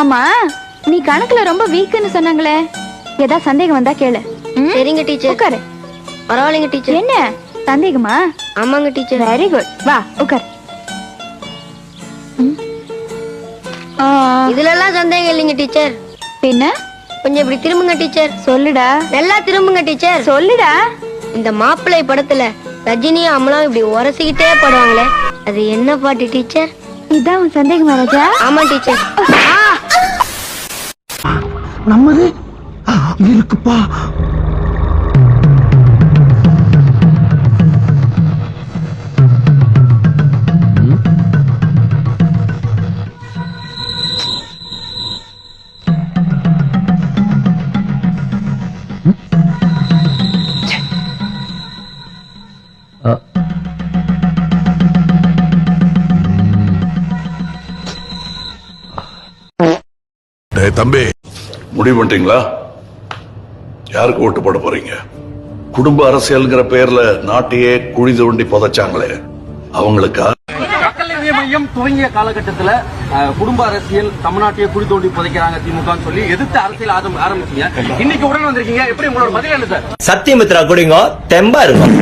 ஆமா, நீ கணக்குல ரொம்ப வீக்குன்னு சொன்னாங்களே, ஏதாவது சந்தேகம் வந்தா கேளு. சரிங்க டீச்சர். உட்காரு. பரவாயில்லைங்க டீச்சர். என்ன சந்தேகமா? ஆமாங்க டீச்சர். Very good. வா உட்கார். இதுல எல்லாம் சந்தேகம் இல்லைங்க டீச்சர். பின்ன கொஞ்சம் இப்படி திரும்புங்க டீச்சர். சொல்லுடா. நல்லா திரும்புங்க டீச்சர். சொல்லுடா. இந்த மாப்பிள்ளை படத்துல ரஜினியும் அமலாவும் இப்படி உரசிக்கிட்டே படுவாங்களே, அது என்ன பாட்டு டீச்சர்? இதான் உன் சந்தேகமா ராஜா? ஆமா டீச்சர். நம்மது இருக்குப்பா. தம்பி, முடிவு பண்ணிட்டீங்களா? யாருக்கு ஓட்டு போட போறீங்க? குடும்ப அரசியல்ங்கிற பேர்ல நாட்டையே குழி தோண்டி புதைச்சாங்களே, அவங்களுக்கா? மக்கள் நீதி மையம் துவங்கிய காலகட்டத்தில் குடும்ப அரசியல் தமிழ்நாட்டையே குழி தோண்டி புதைக்கிறாங்க திமுக சொல்லி எதிர்த்து அரசியல் ஆரம்பிச்சீங்க. இன்னைக்கு உடனே வந்திருக்கீங்க, எப்படி உங்களோட பதில் என்ன சார்? சத்தியமித்ரா குடிங்க, தெம்பா இருக்கும்.